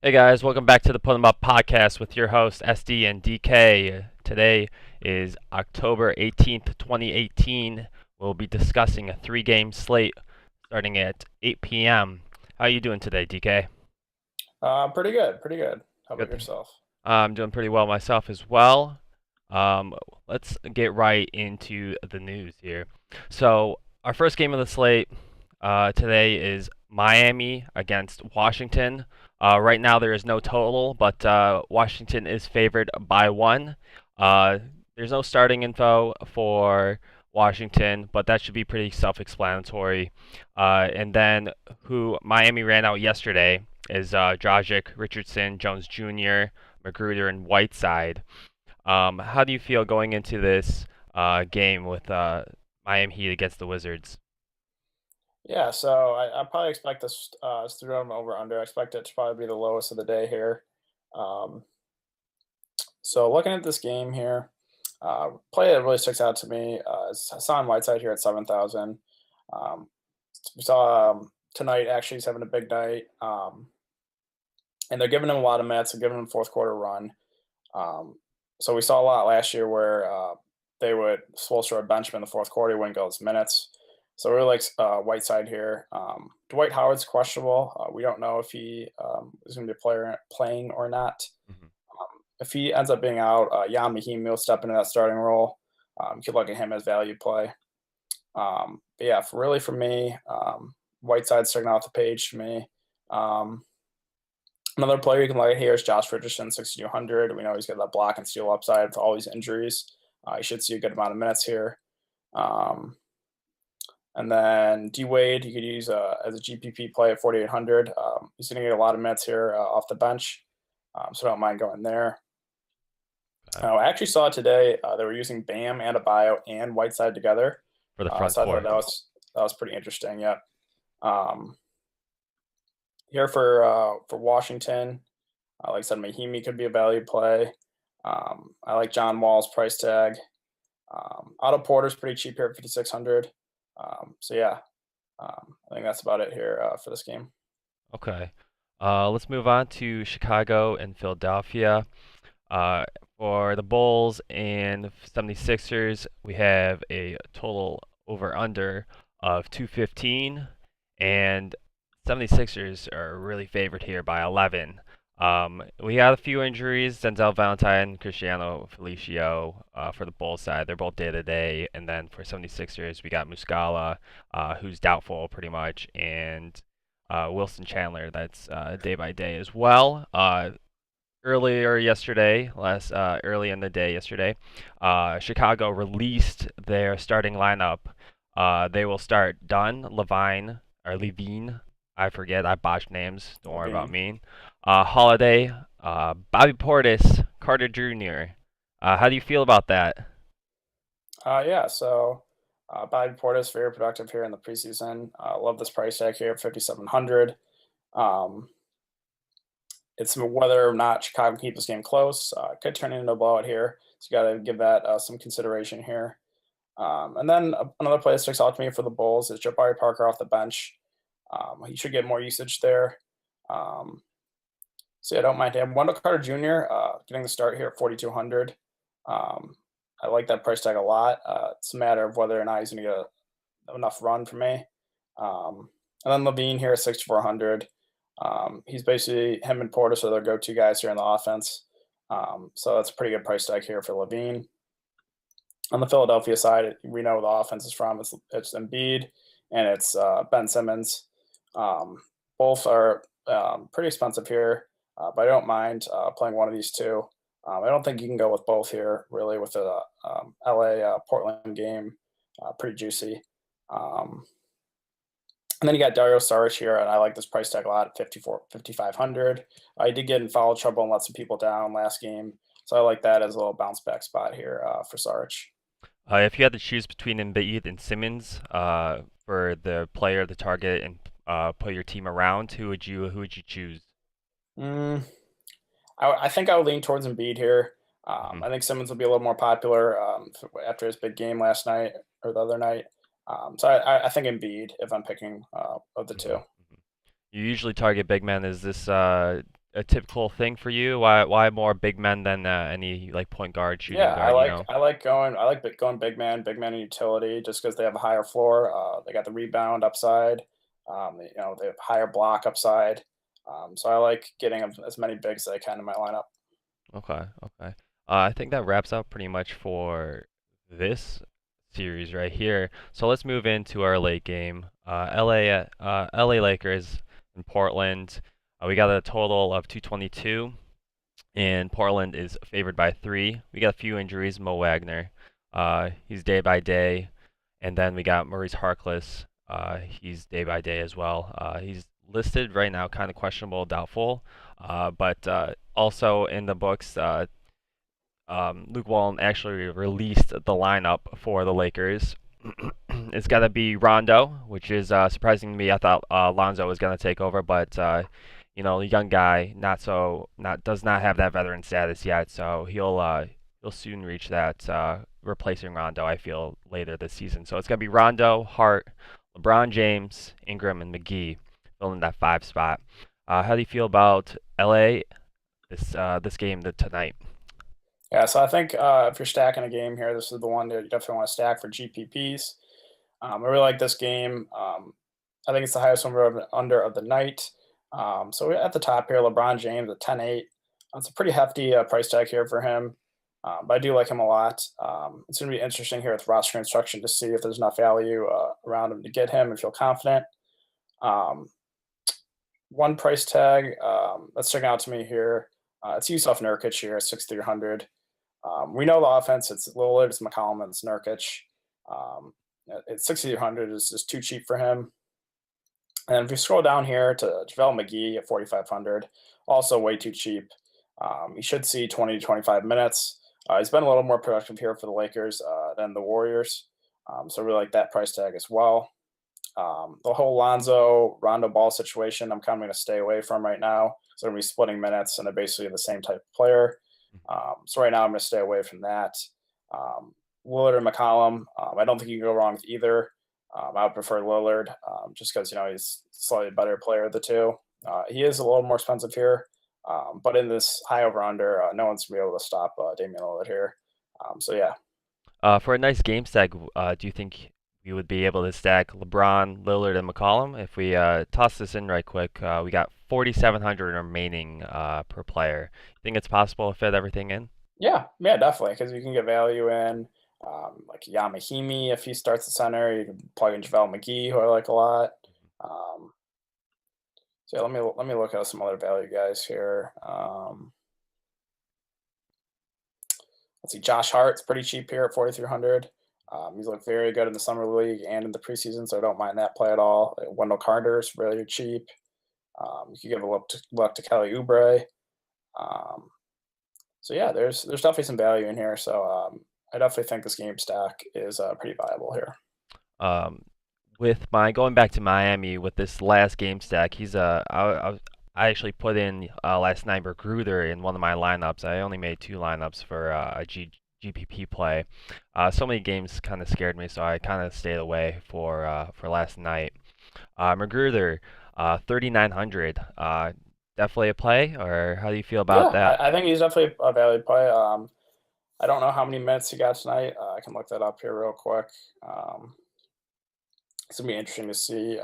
Hey guys, welcome back to the Put 'em Up podcast with your hosts SD and DK. Today is October 18th, 2018. We'll be discussing a three-game slate starting at 8 p.m. How are you doing today, DK? Pretty good, pretty good. How about Good. yourself? I'm doing pretty well myself as well. Um, let's get right into the news here. So, our first game of the slate today is Miami against Washington. Right now, there is no total, but Washington is favored by one. Uh, there's no starting info for Washington, but that should be pretty self-explanatory. And then who Miami ran out yesterday is Dragic, Richardson, Jones Jr., Magruder, and Whiteside. How do you feel going into this game with Miami Heat against the Wizards? Yeah, so I probably expect this to run over under. I expect it to probably be the lowest of the day here. Um, so looking at this game here, play that really sticks out to me is Hassan Whiteside here at 7,000. Um, we saw tonight actually he's having a big night, and they're giving him a lot of minutes. They're giving him fourth quarter run. Um, so we saw a lot last year where they would Spoelstra would bench him in the fourth quarter, he wouldn't go his minutes. So we really like Whiteside here. Dwight Howard's questionable. We don't know if he is going to be playing or not. Mhm. If he ends up being out, Jan Mahimi will step into that starting role. You could look at him as value play. But yeah, really for me, Whiteside's sticking off the page to me. Um, Another player you can look at here is Josh Richardson, 6,200. We know he's got that block and steal upside with all these injuries. He should see a good amount of minutes here. Um, and then D Wade, you could use as a GPP play at 4,800. He's going to get a lot of minutes here off the bench, so don't mind going there. Uh, I actually saw today they were using Bam, Adebayo, and Whiteside together. for the front So I thought court. that was pretty interesting. Yeah. Um, Here for Washington, like I said, Mahimi could be a value play. I like John Wall's price tag. Otto Porter's pretty cheap here at 5,600. So yeah, I think that's about it here for this game. Okay. Let's move on to Chicago and Philadelphia. Uh, for the Bulls and 76ers, we have a total over under of 215, and 76ers are really favored here by 11. We got a few injuries: Denzel Valentine, Cristiano Felicio for the Bulls side. They're both day to day, and then for 76ers, we got Muscala, who's doubtful pretty much, and Wilson Chandler, that's day by day as well. Earlier yesterday, early in the day yesterday, Chicago released their starting lineup. They will start Dunn, Levine. I forget. I botched names. Don't worry about Levine. me. Holiday, Bobby Portis, Carter Jr. How do you feel about that? Yeah, so Bobby Portis very productive here in the preseason. Love this price tag here at 5,700. Um, it's whether or not Chicago can keep this game close. Could turn into a blowout here, so you got to give that some consideration here. And then another play that sticks out to me for the Bulls is Jabari Parker off the bench. He should get more usage there. Um, so yeah, I don't mind him. Wendell Carter Jr. Getting the start here at 4,200. Um, I like that price tag a lot. It's a matter of whether or not he's going to get enough run for me. And then Levine here at 6,400. He's basically him and Portis are their go-to guys here in the offense. So that's a pretty good price tag here for Levine. On the Philadelphia side, we know the offense is from it's Embiid and it's Ben Simmons. Um, Both are pretty expensive here, but I don't mind playing one of these two. I don't think you can go with both here, really, with the LA Portland game. Pretty juicy. Um, and then you got Dario Saric here, and I like this price tag a lot at 5,500. I did get in foul trouble and let some people down last game, so I like that as a little bounce back spot here for Saric. If you had to choose between Embiid and Simmons for the player, the target, and put your team around, who would you choose? Mm, I think I would lean towards Embiid here. Mhm. I think Simmons will be a little more popular after his big game last night or the other night. So I think Embiid if I'm picking of the two. Mhm. Mhm. You usually target big men. Is this a typical thing for you? Why more big men than any like point guard, shooting Yeah, guard? You know. going big man and utility just because they have a higher floor. They got the rebound upside. They have higher block upside. So I like getting as many bigs as I can in my lineup. Okay, okay. I think that wraps up pretty much for this series right here. So let's move into our late game. LA Lakers in Portland. We got a total of 222, and Portland is favored by 3. We got a few injuries. Mo Wagner, he's day by day, and then we got Maurice Harkless. He's day by day as well. He's listed right now, kind of questionable, doubtful. But also in the books, Luke Walton actually released the lineup for the Lakers. It's got to be Rondo, which is surprising to me. I thought Lonzo was going to take over, but the young guy not does not have that veteran status yet, so he'll soon reach that replacing Rondo. I feel later this season. So it's going to be Rondo, Hart, LeBron James, Ingram, and McGee filling that 5 spot. How do you feel about LA this game tonight? Yeah, so I think if you're stacking a game here, this is the one that you definitely want to stack for GPPs. I really like this game. I think it's the highest under of the night. So we're at the top here, LeBron James at 10-8. It's a pretty hefty price tag here for him, but I do like him a lot. It's going to be interesting here with roster construction to see if there's enough value around him to get him and feel confident. Um, One price tag that's sticking out to me here. It's Yusuf Nurkic here at 6,300. We know the offense. It's Lillard, it's McCollum, and it's Nurkic. At 6,300 is just too cheap for him. And if you scroll down here to JaVale McGee at 4,500, also way too cheap. You should see 20 to 25 minutes. He's been a little more productive here for the Lakers than the Warriors. So I really like that price tag as well. The whole Rondo ball situation, I'm kind of going to stay away from right now. So I'm going to be splitting minutes, and they're basically the same type of player. So right now, I'm going to stay away from that. Um, Lillard and McCollum, I don't think you can go wrong with either. I would prefer Lillard just because he's slightly better player of the two. He is a little more expensive here, but in this high over under, no one's gonna be able to stop Damian Lillard here. So yeah, For a nice game stack, do you think we would be able to stack LeBron, Lillard, and McCollum? If we toss this in right quick, we got 4,700 remaining per player. You think it's possible to fit everything in? yeah, definitely because you can get value in like Yamahimi if he starts the center. You can plug in JaVale McGee, who I like a lot. Um, so yeah, let me look at some other value guys here. Let's see, Josh Hart's pretty cheap here at 4,300. He's looked very good in the summer league and in the preseason, so I don't mind that play at all. Wendell Carter's really cheap. You could give a look to Kelly Oubre. Um, so yeah, there's definitely some value in here. So I definitely think this game stack is pretty viable here. Um, with my going back to Miami with this last game stack, I actually put in last night Magruder in one of my lineups. I only made 2 lineups for GPP play. So many games kind of scared me, so I kind of stayed away for last night. Magruder, 3,900. Definitely a play, or how do you feel about Yeah, that? I think he's definitely a value play. I don't know how many minutes he got tonight. I can look that up here real quick. Um, it's gonna be interesting to see.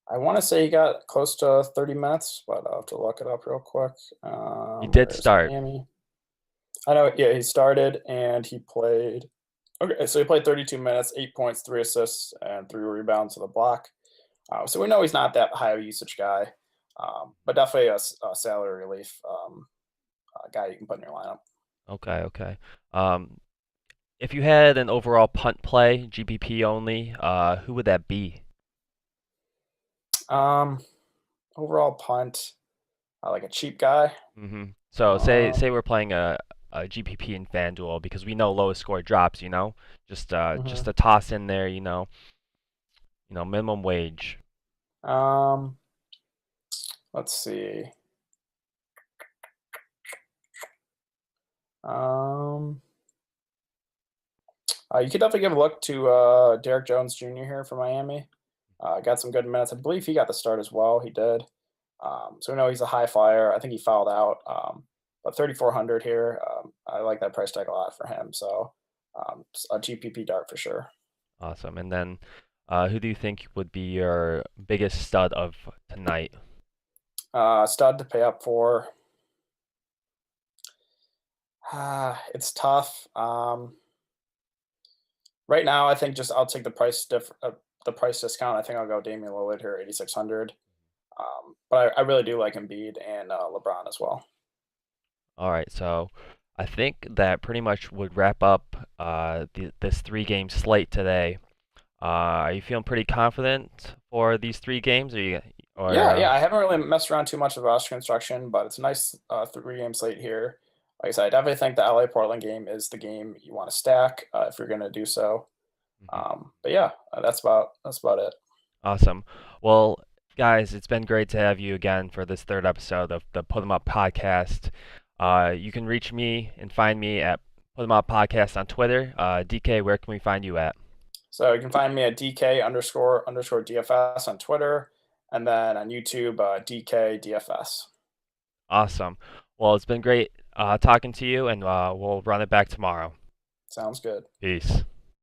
I want to say he got close to 30 minutes, but I'll have to look it up real quick. He did Where's start. Miami? I know, yeah, he started and he played. Okay, so he played 32 minutes, 8 points, 3 assists, and 3 rebounds to the block. So we know he's not that high of a usage guy, but definitely a salary relief guy you can put in your lineup. Okay, okay. Um, if you had an overall punt play, GPP only, who would that be? Um, Overall punt, like a cheap guy. So say Um, we're playing a GPP in FanDuel because we know lowest score drops, just mhm. a toss in there, minimum wage. um, let's see. Um, you could definitely give a look to Derek Jones Jr. here for Miami. Got some good minutes. I believe he got the start as well. He did. So we know he's a high flyer. I think he fouled out, but 3,400 here. I like that price tag a lot for him. So a GPP dart for sure. Awesome. And then, who do you think would be your biggest stud of tonight? Stud to pay up for. It's tough. Right now, I think just I'll take the price discount. I think I'll go Damian Lillard here, 8,600. But I really do like Embiid and LeBron as well. All right, so I think that pretty much would wrap up this three-game slate today. Are you feeling pretty confident for these three games? Yeah, Or yeah. I haven't really messed around too much with roster construction, but it's a nice 3 game slate here. Like I said, I definitely think the LA Portland game is the game you want to stack if you're going to do so. Mhm. But yeah, that's about it. Awesome. Well, guys, it's been great to have you again for this third episode of the Put 'em Up podcast. You can reach me and find me at Put 'em Up podcast on Twitter. DK, where can we find you at? So you can find me at DK underscore DFS on Twitter, and then on YouTube DK DFS. Awesome. Well, it's been great talking to you, and we'll run it back tomorrow. Sounds good. Peace.